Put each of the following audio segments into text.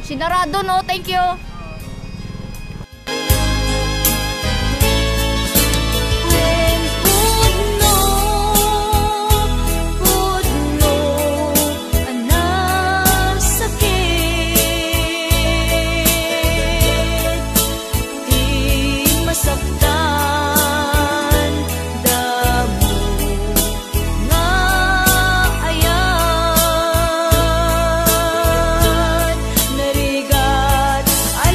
Sinarado, no? Thank you. I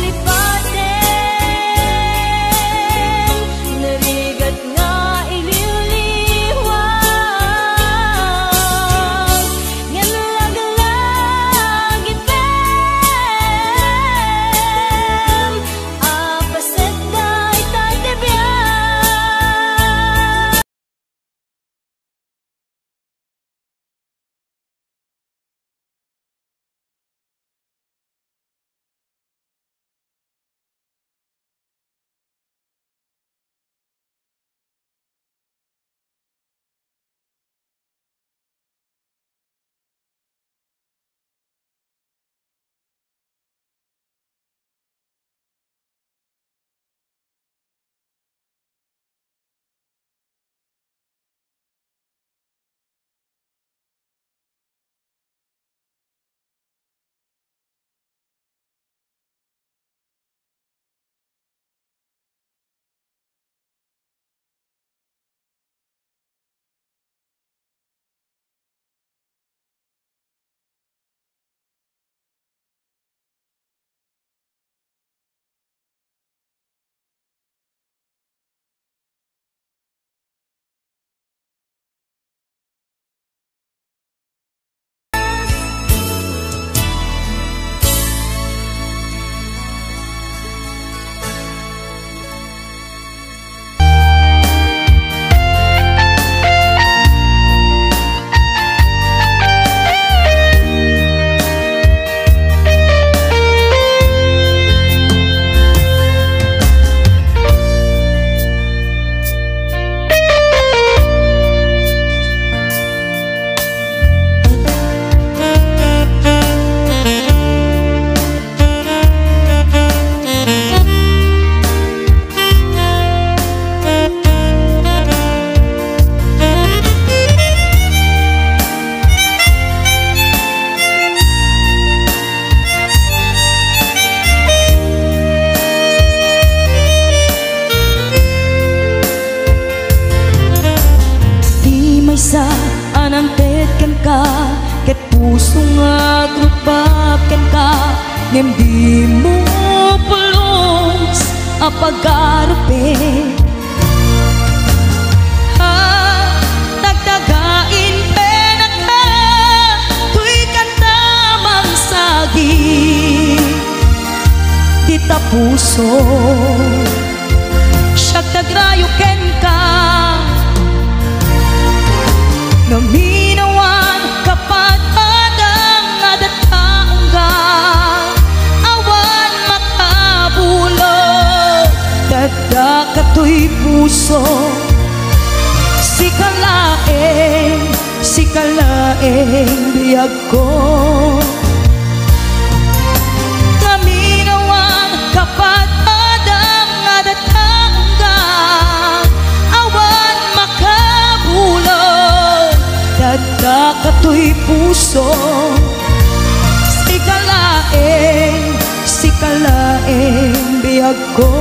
puso nga grupaken ka ngem di mo pulos a pag-arupe. Tagtagain pena ka tuy kanta mangsagi di ta puso siya tagrayo ken ka naminawan kapat adang adataong ka awan makabulog dada kato'y puso si kalaeng biyag ko naminawan kapat adang adataong ka awan makabulog dada kato'y puso si kalaeng biyag ko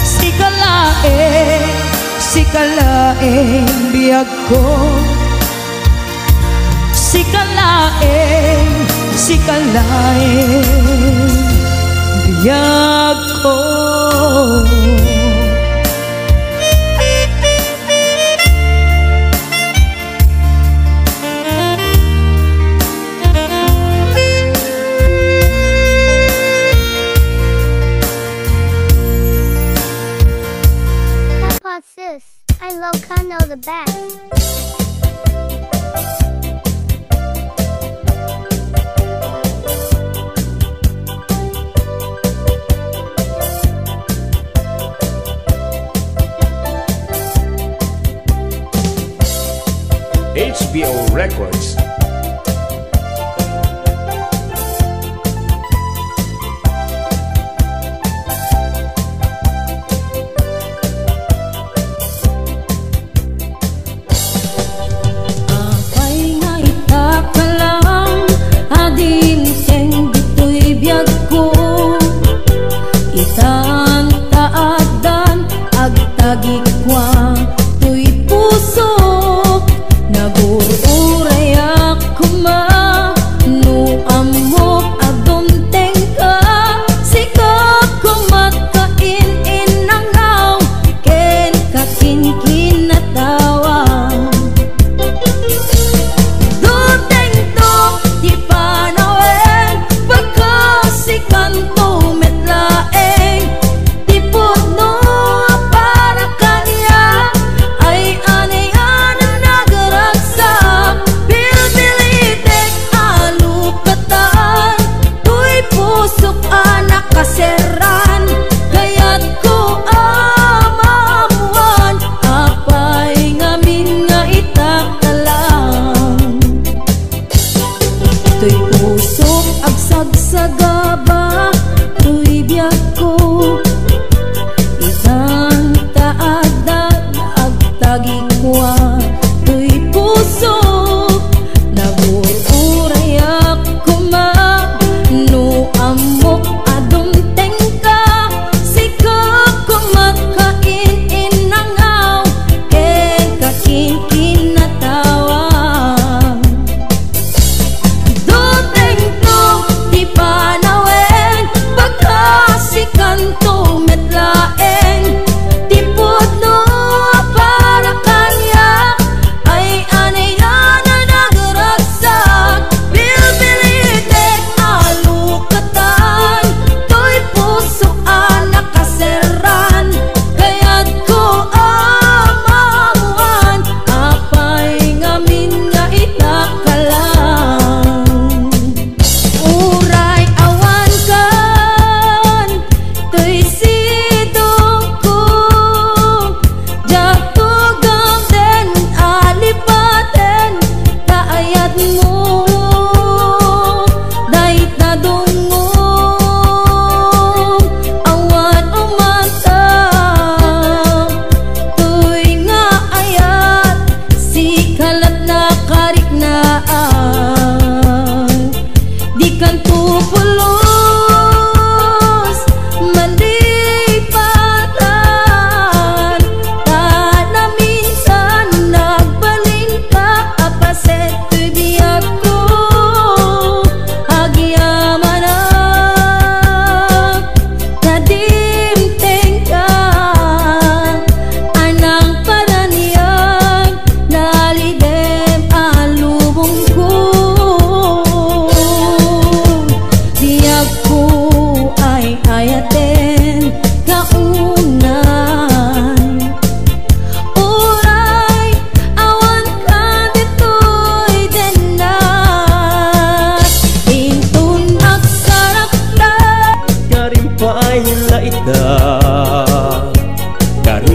si kalaeng biyag ko si kalaeng biyag ko. Sis, I love Kano the best. HBO Records. Agikwa tuy puso nagururaya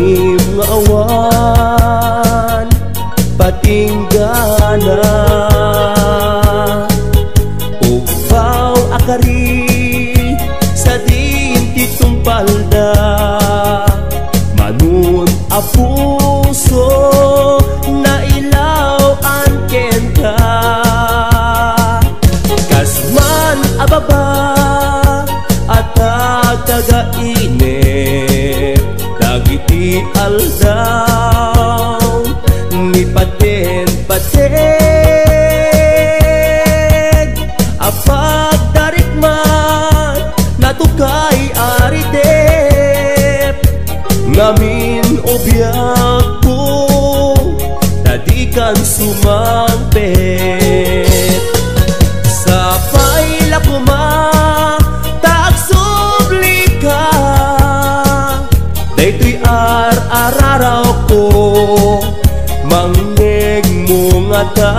langim nga awan patinggana ubaw akari sa dinti tumpalda manun a puso na ilaw an kenta kasman ababa at tagainip dagiti aldaw ni paten-pateg apag darikman natukay aridep ngamin obiyak ko tadikan sumampet sa paila kuma taagsublika daytoy ar-araraw ko mangeg mo nga ta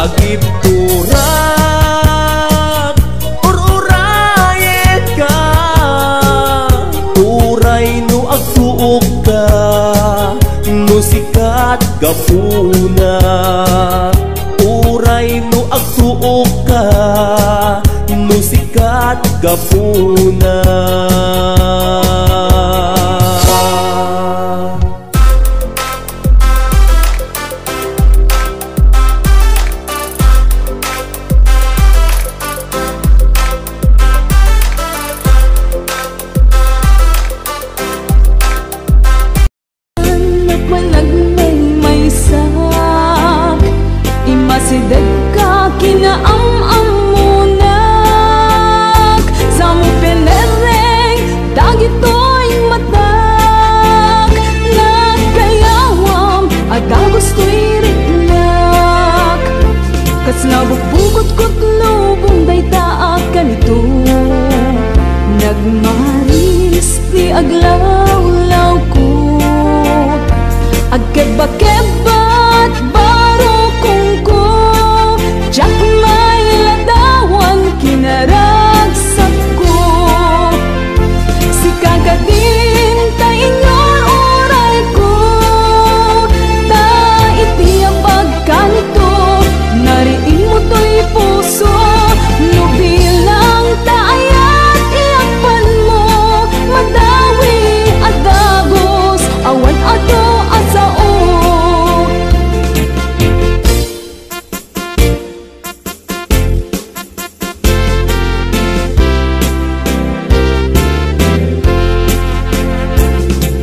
agip turak ururayet ka uray no agtuok ka no sikat gapuna uray no agtuok ka no sikat gapuna Imasideg ka kinaam-am munak sa mo pelereng dagitoy matak nagkayawam aga gusto'y ritlak kas nabukbukot-kot lubong daytaak kanito nagmaris di aglaw-law ko agkeba-kebat baro kungko jak may ladawan kinaragsak ko si kagadin ta inyor oray ko ta iti ang pagkanito nariin mo to'y puso no bilang taayat iakpan mo madawi at dagos awan ato asao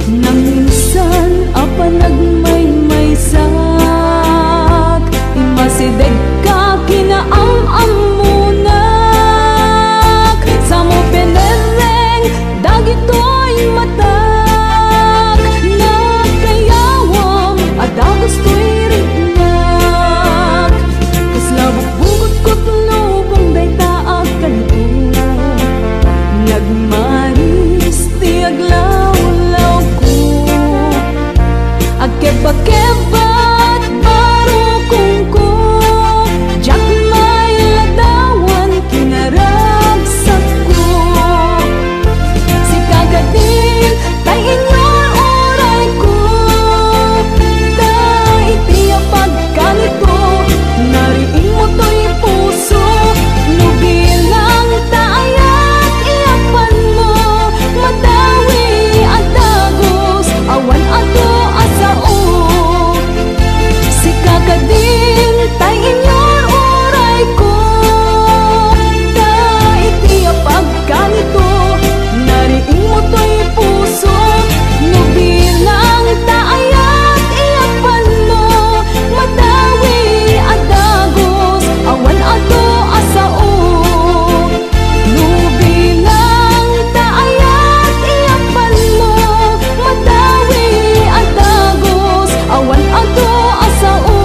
nang minsan apa nagmaymaysak imasideg ka kinaam-am munak sa mo penereng dagitoy matak nagkayawam at gusto'y ritlak kas labok-bukot-kot lubong daytaak kanito nagmaris ti aglaw-law ko agkeba-kebat baro kungko jak may ladawan kinaragsak ko si kagadin tay inyor oray ko ta iti ang pagkanito nariin mo to'y puso no bilang taayat iakpan mo madawi at dagos awan ato asao si kagadin tay inyor oray ko ta iti ang pagkanito nariin mo to'y puso no bilang taayat iakpan mo madawi at dagos awan ato asao no bilang taayat iakpan mo madawi at dagos awan ato asao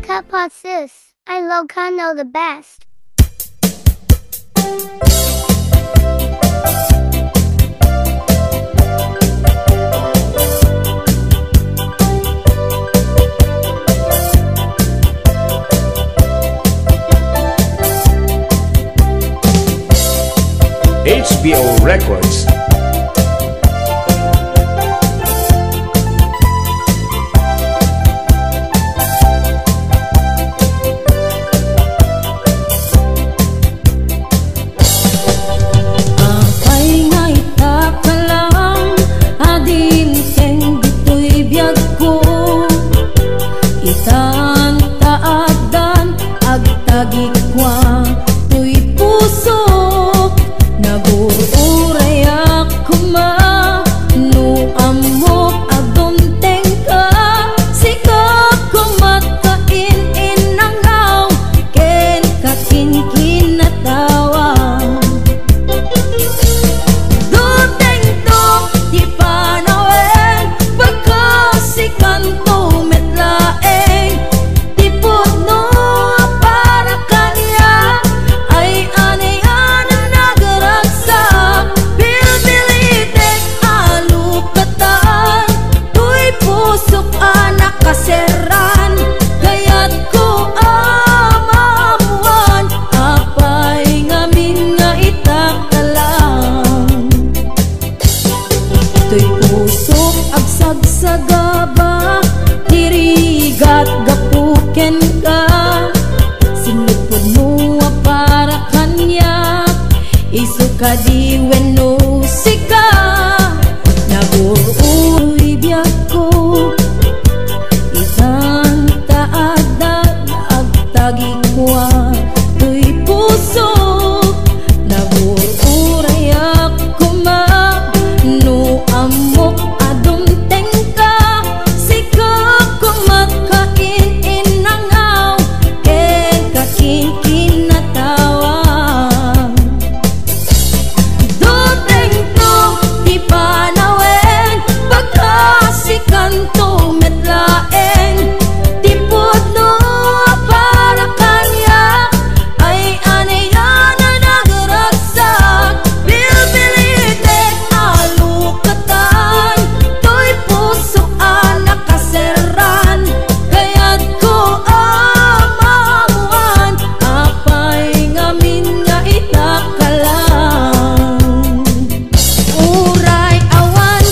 Cut pause sis. I love Kano the best. Records. Kadi weno sika naburuy biyako isang taada agtagi kwa tuy puso nabururay ako ma no amok adong tengka sika kumakain inangaw ken kakin natawa kanto metlaeng tipod no para kanya ay anayan na nagaragsak bilbilitek alukatan to'y puso nakaseran kaya't ko amamuan apay ngamin nga itakalang uray awan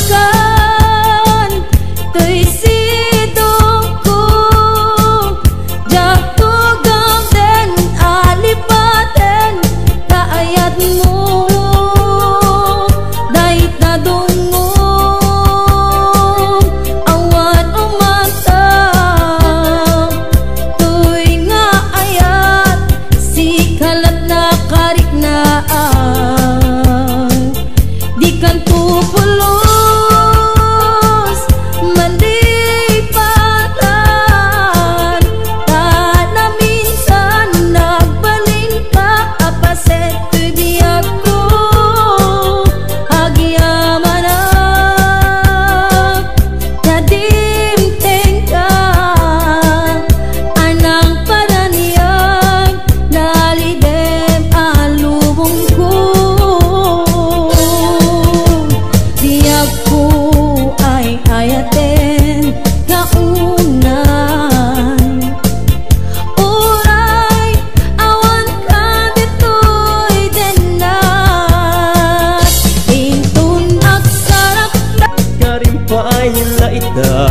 ka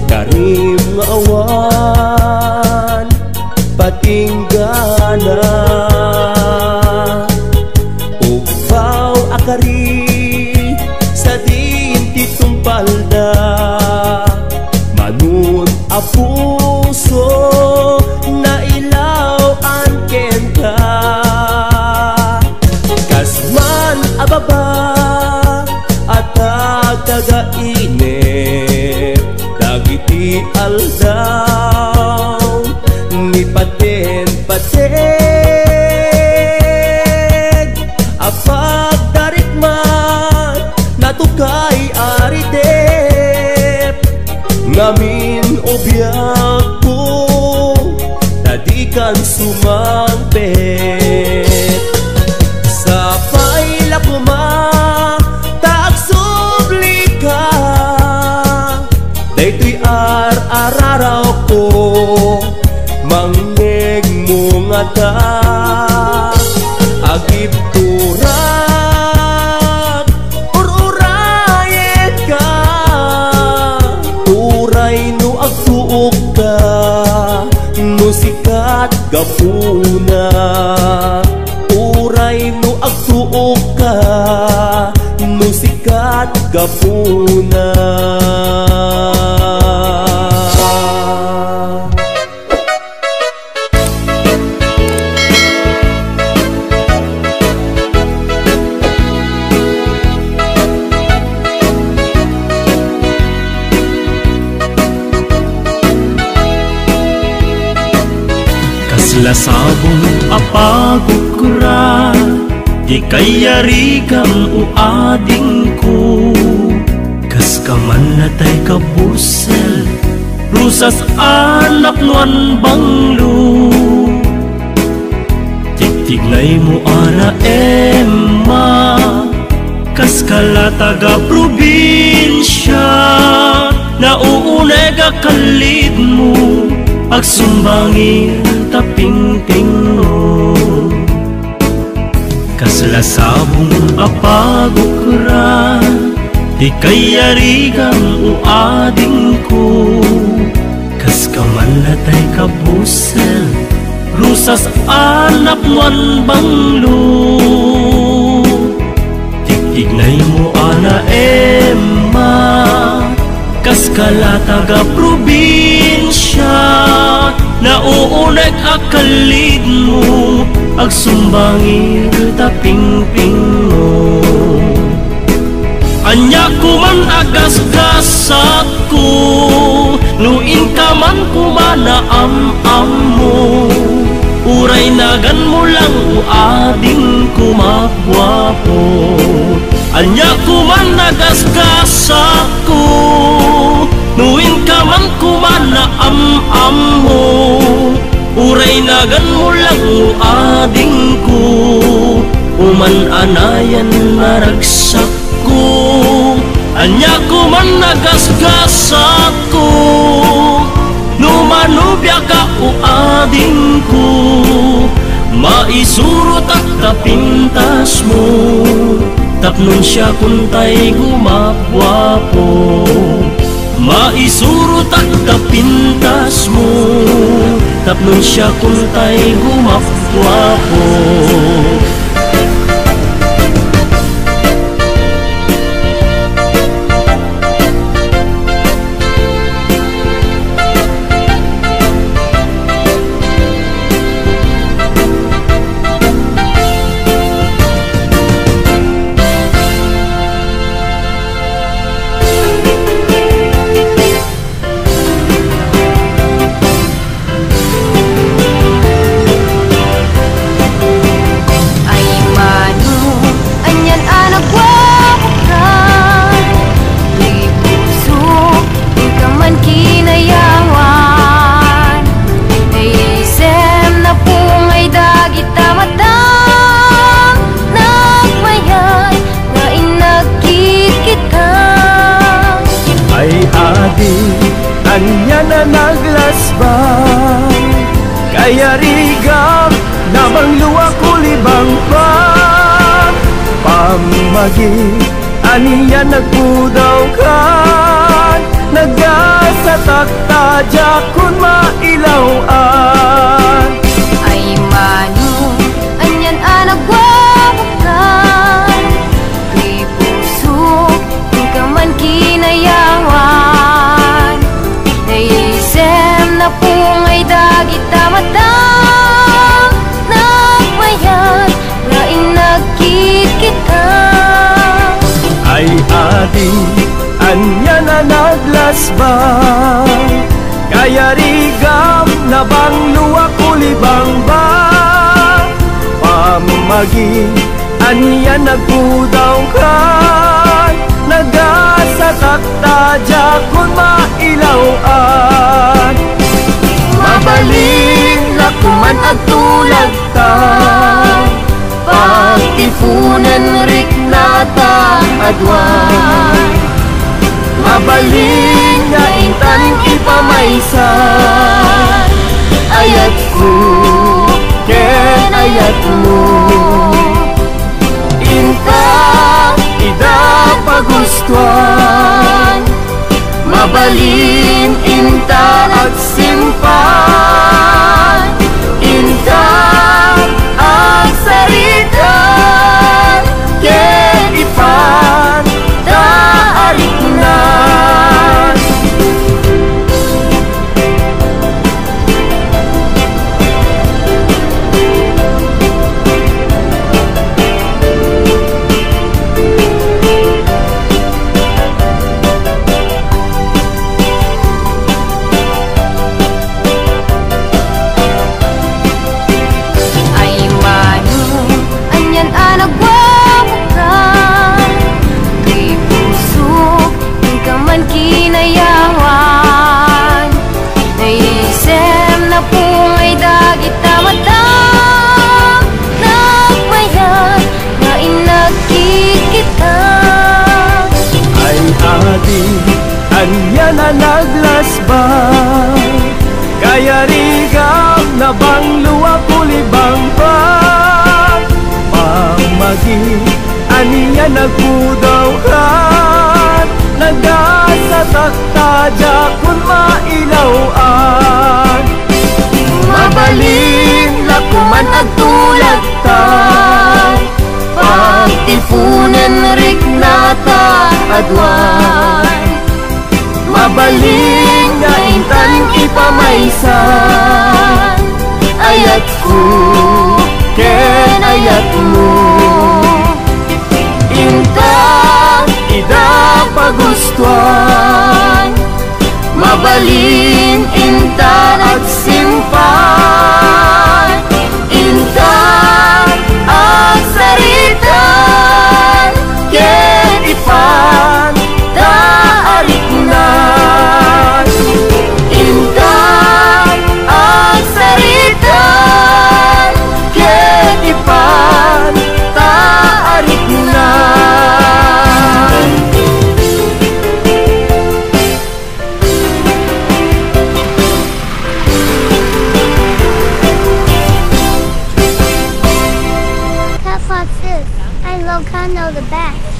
karim nga awan patinggana upaw akari sa dintitong palda manun a puso na ilaw an kenta kasman ababa at tagainip dagiti aldaw ni paten-paten apag darikman natukay aritep ngamin obiyak ko tadikan sumangpet sa paila kuma daytoy ar-araraw ko mangeg mo nga ta agip turan sikat gapuna. Lasabong apagukura, di kayarigam uading ko. Kas kaman natay kabusel, rusas anak nuan banglo. Tignay mo ana Emma, kas kala taga probinsya, nauunay ka kalid mo, pagsumbangir taping-ting mo. Kaslasabong apagukura, di kayarigang uading ko. Kas kaman natay kabusel, rusas anak nuan banglo. Tignay mo ana Emma, kas kala taga probinsya, nauunag akalid mo, agsumbangir taping-ping mo. Anya kuman agas-gasat ko, nuin ka man kumana am-am mo. Uray nagan mo lang uading kumagwapo. Anya kuman agas-gasat ko, nuin ka man kumana am-am mo. Uray nagan mo lang uading ko, uman anayan naragsak ko. Anya kuman nagasgasat ko, numanubya ka uading ko. Maisurot at tapintas mo, tapnon siya kuntay gumagwapo. Maisurot at tapintas mo, tapnon siya kuntay gumagwapo. Anya na naglasbay, kaya rigam namang luwa kulibang pa. Pamagi, aniya nagpudaw ka, nagasatakta jakun mailawan. Ay manu, anyan anagwawakan, di puso, di ka man kinayawan. Naisem na pungay dagit tamatang, nagmayan, na inagkit kita. Ay ating anya na naglasbay, kaya rigam na bang luwa kulibang ba. Pamagi, anya nagpudaw ka, nagasatakta jakun mailawan. Mabalin lakuman at tulag ta, pagtipunan rik nata adwan. Mabalin nga intan ipamaysa, ayat ko ken ayat mo. Inta ida pagustuhan, mabalin inta at simpan. Inta ang saritan ken ipan ta anya na naglasbay. Kaya rigam na bang luwa kulibang ba pamagi aniya nagpudawhan. Nagasataktaja kun mailawan. Mabalin lakuman at tulagtan, pagtipunan rignata adwan. Mabalin nga intan ipamaysan, ayat ko ken ayat mo. Intan ida pagustuhan, mabalin intan at simpan. Intan at saritan, ken ipan taariknan. Intan at saritan, ken ipan taariknan. Kapatsis, I Ilocano the best.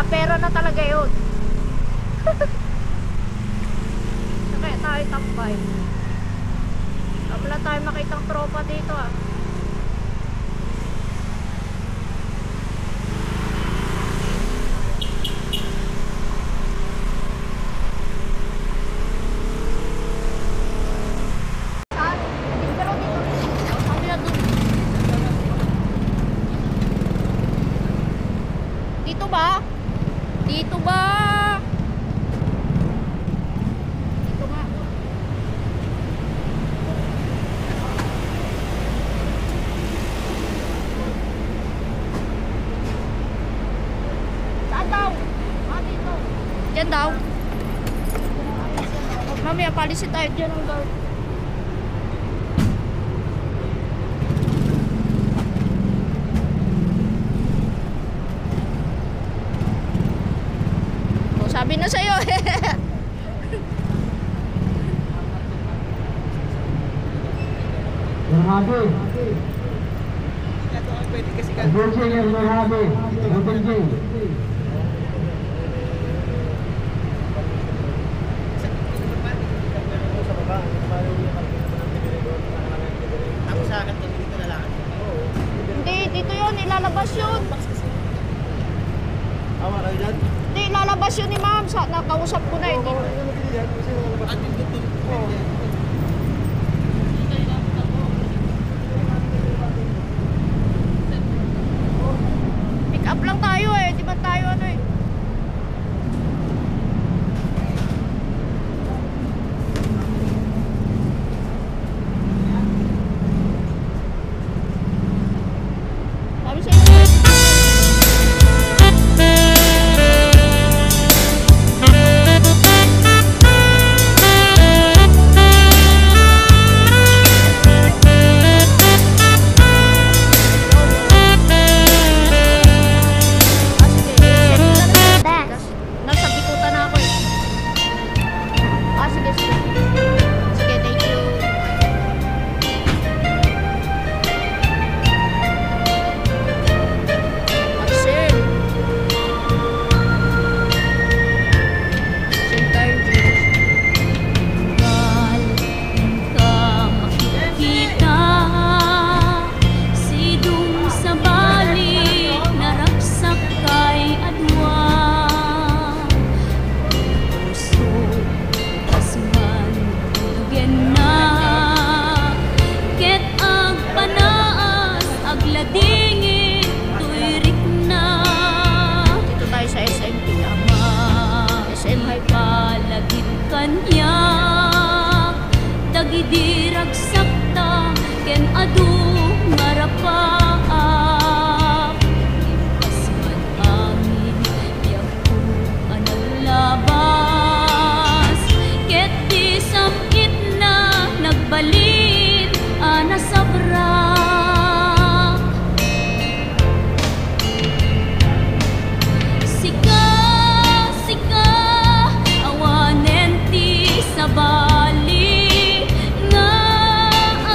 Pera na talaga yun. Kaya tayo top 5. Wala tayo makitang tropa dito ah. Dito ba? Dito ba? Dito nga. Saan daw? Ah, dito. Diyan daw. Mamaya palisin tayo dyan ang guard. Sabi na sa'yo eh. Marhabi. Bujing yang marhabi. Bujing. Hindi, dito yun. lalabas yun. Awa kayo dyan? Hindi, lalabas yun ni ma'am. Nakausap ko na eh. Pick up lang tayo eh. Di ba tayo ano eh. Sabi sa inyo. Back. Nasa bikutan na ako eh. Sige, sige. Sige, thank you. Axel. Axel tayo, Diyos. Mahal ka makikita sidong sa balik naraksak kay adwa puso kasuhan tulugen na ket ang panaas agladingin tuirik na Dito tayo sa SM. SM hay palagid kanya dagidirag sakta ken adu ngarapaak pasman amin biyak ko analabas ket di samit na nagbalin ana sabrak sika sika awanen ti sa bali nga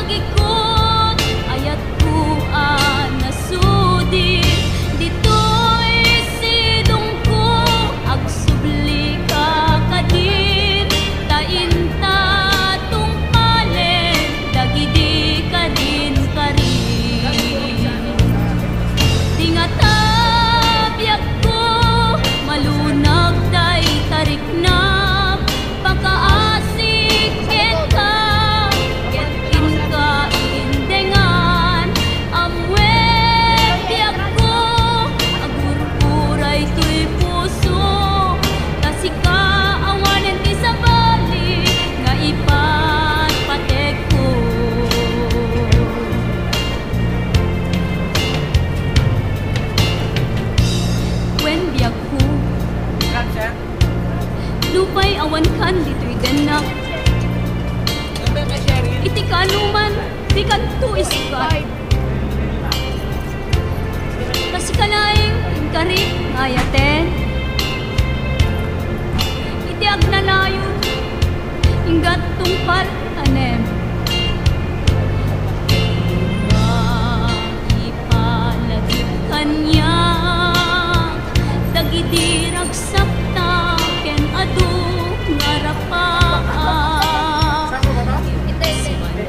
agikot ayat ko nasudit dito'y sidong ko agsubli ka kadin tainta tungpalen dagidi kadin karin tingata biyak ko malunag day tarik na pakaasik ket ka ket inka indengan amwet biyak ko agurpuray to'y puso kasika awanen ti sa bali nga ipat patek ko wen biyak ko lupay awan kan dito'y ganak iti kanuman di kanto iskat kasi kalaing kari ngayaten iti agnalayo inggat tungpal tanem ipalagip kanya dagidirag sakta ken adu ngarapaan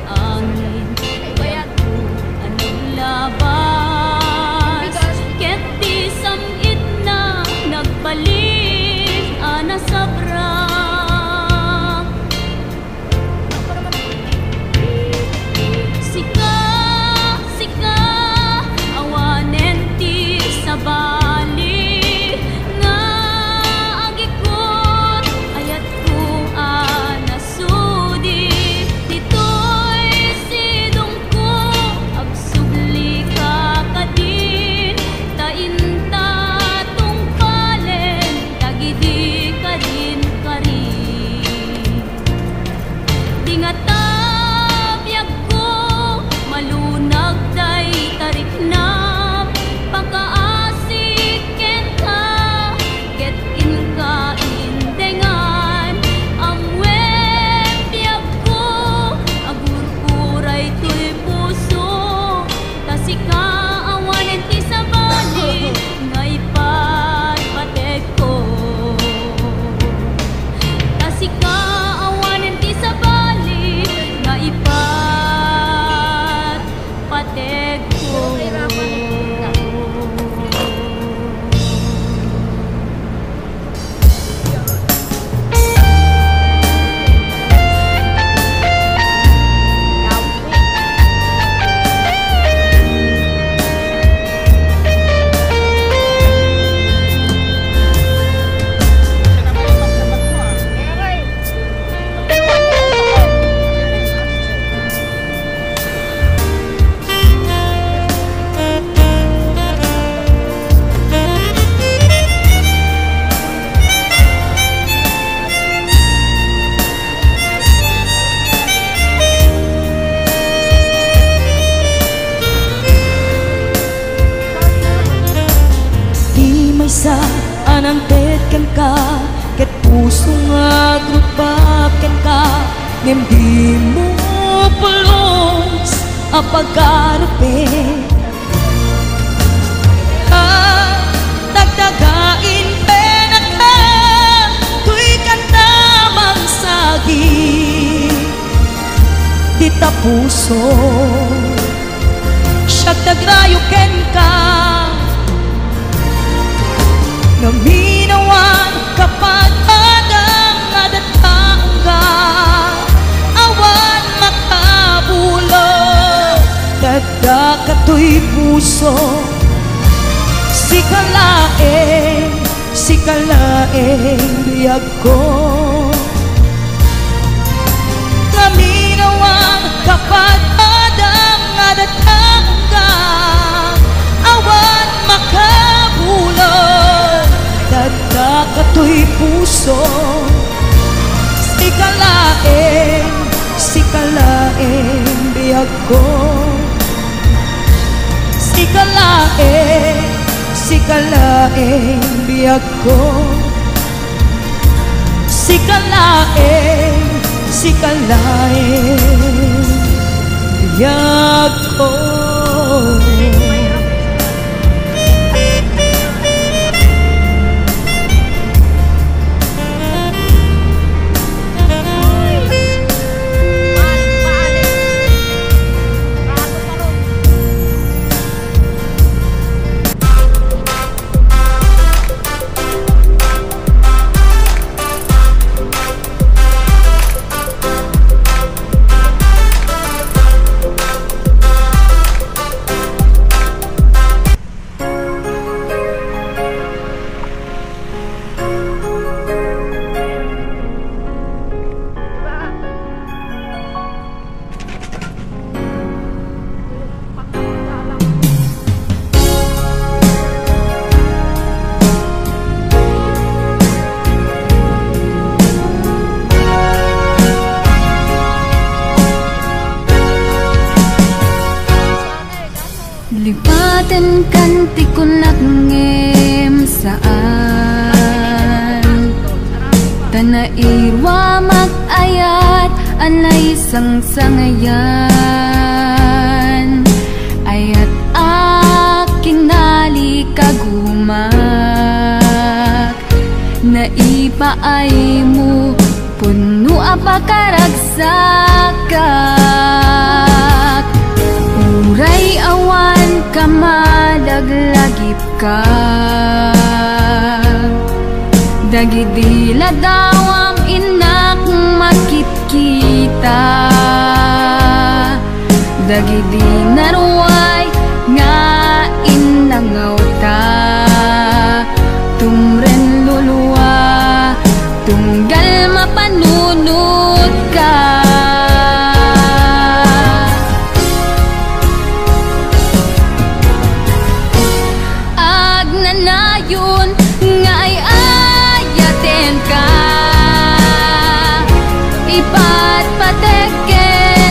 angin bayag ko puso nga grupaken ka ngem di mo pulos a pagkarupe nagdagain pena ka tuy kanta magsagi di ta puso siya tagrayo ken ka naminawan kapag adang adataang ka awan makabulo dada kato'y puso sikalaeng biyag ko naminawan kapag adang adataang ka awan makabulo dada kato'y puso sikalaeng biyag ko sikalaeng biyag ko sikalaeng biyag ko. Lipatan kanti ko nakngem saan Tanairwa mag-ayat anay sang-sangayan Ayat aking nalikagumak Naipaay mo puno apakaragsakat Uray awan ka madaglagip ka Dagidila dawam inak makit-kita Dagidi naruay nga inangaw ta Tumren luluwa tung